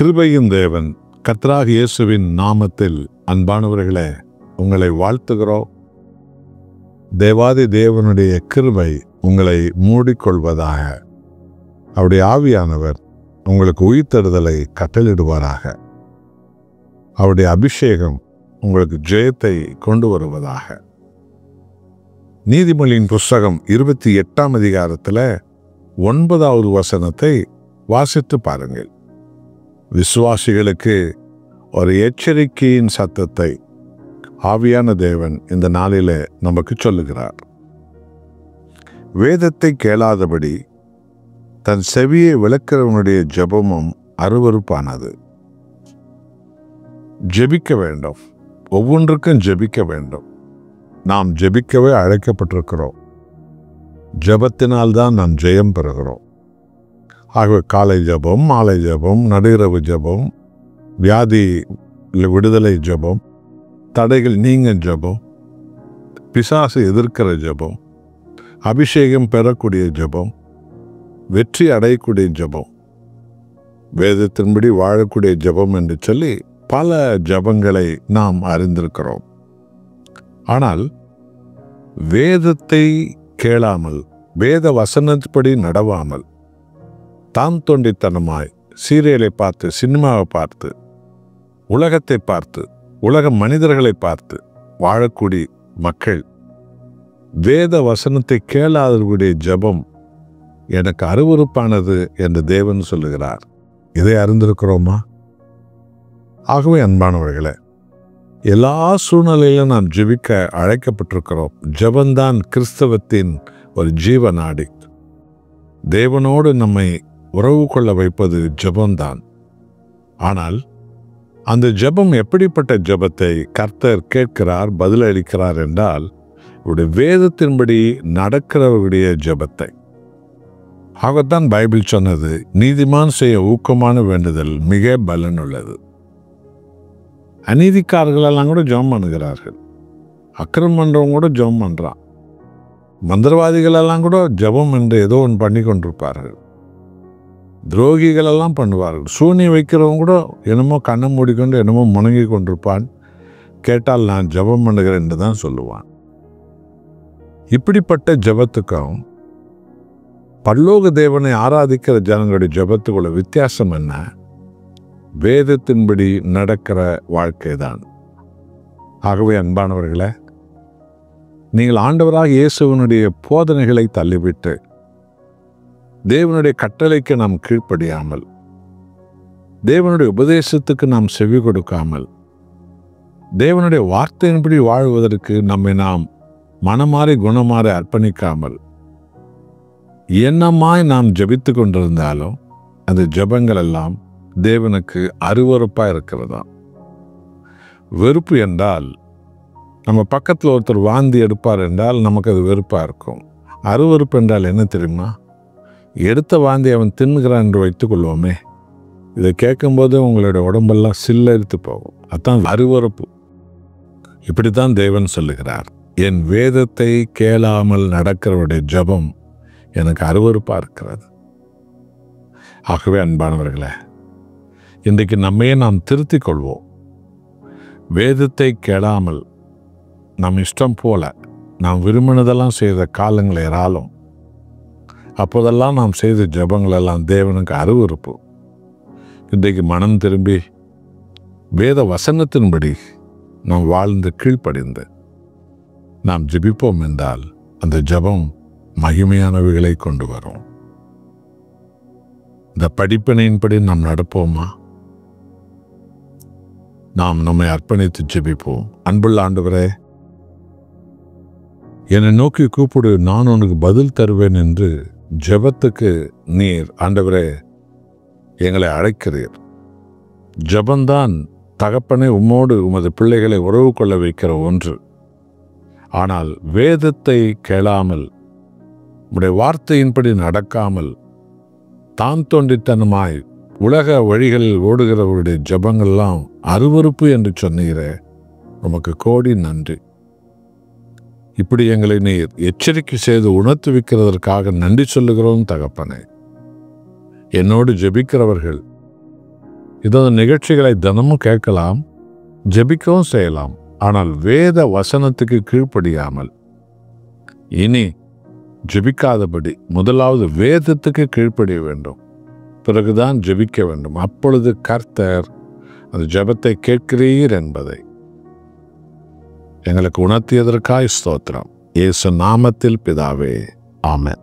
கிருபையின் தேவன் கர்த்தராகிய இயேசுவின் நாமத்தில் அன்பானவர்களே, உங்களை வாழ்த்துகிறோம். தேவாதி தேவனுடைய கிருபை உங்களை மூடிக்கொள்வதாக. அவருடைய ஆவியானவர் உங்களுக்கு உயிர்த்தெழுதலை கட்டளிடுவாராக. அவருடைய அபிஷேகம் உங்களுக்கு ஜெயத்தை கொண்டு வருவதாக. நீதிமொழியின் புஸ்தகம் 28ஆம் அதிகாரத்தில் 9வது வசனத்தை வாசித்து பாருங்கள். விசுவாசிகளுக்கு ஒரு எச்சரிக்கையின் சத்தத்தை ஆவியான தேவன் இந்த நாளிலே நமக்கு சொல்லுகிறார். வேதத்தை கேளாதபடி தன் செவியை விளக்கிறவனுடைய ஜெபமும் அருவருப்பானது. ஜெபிக்க வேண்டும், ஒவ்வொன்றுக்கும் ஜெபிக்க வேண்டும். நாம் ஜெபிக்கவே அழைக்கப்பட்டிருக்கிறோம். ஜெபத்தினால்தான் நாம் ஜெயம் பெறுகிறோம். ஆகவே காலை ஜெபம், மாலை ஜெபம், நடுஇரவு ஜெபம், வியாதி விடுதலை ஜெபம், தடைகள் நீங்க ஜெபம், பிசாசு எதிர்க்கிற ஜெபம், அபிஷேகம் பெறக்கூடிய ஜெபம், வெற்றி அடையக்கூடிய ஜெபம், வேதத்தின்படி வாழக்கூடிய ஜெபம் என்று சொல்லி பல ஜெபங்களை நாம் அறிந்திருக்கிறோம். ஆனால் வேதத்தை கேளாமல், வேத வசனப்படி நடவாமல், தாம் தோண்டித்தனமாய் சீரியலை பார்த்து, சினிமாவை பார்த்து, உலகத்தை பார்த்து, உலக மனிதர்களை பார்த்து வாழக்கூடிய மக்கள் வேத வசனத்தை கேளாதவர்களுடைய ஜெபம் எனக்கு அருவருப்பானது என்று தேவன் சொல்லுகிறார். இதை அறிந்திருக்கிறோமா? ஆகவே அன்பானவர்களே, எல்லா சூழ்நிலையிலும் நாம் ஜெபிக்க அழைக்கப்பட்டிருக்கிறோம். ஜெபந்தான் கிறிஸ்தவத்தின் ஒரு ஜீவநாடி. தேவனோடு நம்மை உறவு கொள்ள வைப்பது ஜெபம்தான். ஆனால் அந்த ஜெபம் எப்படிப்பட்ட ஜெபத்தை கர்த்தர் கேட்கிறார், பதிலளிக்கிறார் என்றால், இவருடைய வேதத்தின்படி நடக்கிறவருடைய ஜெபத்தை. ஆகத்தான் பைபிள் சொன்னது, நீதிமான் செய்ய ஊக்கமான வேண்டுதல் மிக பலனுள்ளது. அநீதிக்காரர்களெல்லாம் கூட ஜெபம் பண்ணுகிறார்கள். அக்கிரமம் பண்றவங்க கூட ஜெபம் பண்றான். மந்திரவாதிகளெல்லாம் கூட ஜெபம் என்று ஏதோ ஒன்று பண்ணி கொண்டிருப்பார்கள். துரோகிகளெல்லாம் பண்ணுவார்கள். சூனியம் வைக்கிறவங்க கூட என்னமோ கண்ணை மூடிக்கொண்டு என்னமோ முணங்கி கொண்டிருப்பான். கேட்டால் நான் ஜெபம் பண்ணுகிறேன் என்று தான் சொல்லுவான். இப்படிப்பட்ட ஜெபத்துக்கும் பரலோக தேவனை ஆராதிக்கிற ஜனங்களுடைய ஜெபத்துக்குள்ள வித்தியாசம் என்ன? வேதத்தின்படி நடக்கிற வாழ்க்கை தான். ஆகவே அன்பானவர்களே, நீங்கள் ஆண்டவராக இயேசுவினுடைய போதனைகளை தள்ளிவிட்டு தேவனுடைய கட்டளைக்கு நாம் கீழ்ப்படியாமல், தேவனுடைய உபதேசத்துக்கு நாம் செவி கொடுக்காமல், தேவனுடைய வார்த்தையின்படி வாழ்வதற்கு நம்மை நாம் மனமாறி குணமாறி அர்ப்பணிக்காமல் என்னமாய் நாம் ஜெபித்து கொண்டிருந்தாலும் அந்த ஜெபங்கள் எல்லாம் தேவனுக்கு அருவருப்பா இருக்கிறதா. வெறுப்பு என்றால், நம்ம பக்கத்தில் ஒருத்தர் வாந்தி எடுப்பார் என்றால் நமக்கு அது வெறுப்பாக இருக்கும். அருவருப்பு என்றால் என்ன தெரியுமா? எடுத்த வாந்தி அவன் தின்னுகிறான் என்று வைத்துக் கொள்வோமே, இதை கேட்கும்போது உங்களுடைய உடம்பெல்லாம் சில்லரித்து போகும். அதான் அருவருப்பு. இப்படித்தான் தேவன் சொல்லுகிறார், என் வேதத்தை கேளாமல் நடக்கிறவருடைய ஜெபம் எனக்கு அருவருப்பாக இருக்கிறது. ஆகவே அன்பானவர்களே, இன்றைக்கு நம்மையே நாம் திருத்திக் கொள்வோம். வேதத்தை கேளாமல் நம் இஷ்டம் போல நாம் விரும்பினதெல்லாம் செய்த காலங்கள் ஏராளம். அப்போதெல்லாம் நாம் செய்த ஜெபங்களெல்லாம் தேவனுக்கு அருவருப்பு. இன்றைக்கு மனம் திரும்பி வேத வசனத்தின்படி நாம் வாழ்ந்து கீழ்ப்படிந்து நாம் ஜெபிப்போம் என்றால் அந்த ஜெபம் மகிமையானவைகளை கொண்டு வரும். இந்த படிப்பினையின்படி நாம் நடப்போமா? நாம் நம்மை அர்ப்பணித்து ஜெபிப்போம். அன்புள்ள ஆண்டவரே, என்னை நோக்கி கூப்பிடு, நான் உனக்கு பதில் தருவேன் என்று ஜெபத்துக்கு நீர் ஆண்டவரே எங்களை அழைக்கிறீர். ஜெபந்தான் தகப்பனே உம்மோடு உமது பிள்ளைகளை உறவு கொள்ள வைக்கிற ஒன்று. ஆனால் வேதத்தை கேளாமல், உம்முடைய வார்த்தையின்படி நடக்காமல், தான் தோண்டித்தனமாய் உலக வழிகளில் ஓடுகிறவருடைய ஜெபங்கள்லாம் அருவருப்பு என்று சொன்னீரே, உமக்கு கோடி நன்றி. இப்படி எங்களை நீர் எச்சரிக்கை செய்து உணர்த்துவிக்கிறதற்காக நன்றி சொல்லுகிறோம் தகப்பனே. என்னோடு ஜெபிக்கிறவர்கள் இதோ நிகழ்ச்சிகளை தினமும் கேட்கலாம், ஜெபிக்கவும் செய்யலாம். ஆனால் வேத வசனத்துக்கு கீழ்ப்படியாமல் இனி ஜெபிக்காதபடி முதலாவது வேதத்துக்கு கீழ்ப்படிய வேண்டும். பிறகுதான் ஜெபிக்க வேண்டும். அப்பொழுது கர்த்தர் அந்த ஜெபத்தை கேட்கிறீர் என்பதை எங்களுக்கு உணர்த்தியதற்காய் ஸ்தோத்திரம். இயேசு நாமத்தில் பிதாவே, ஆமென்.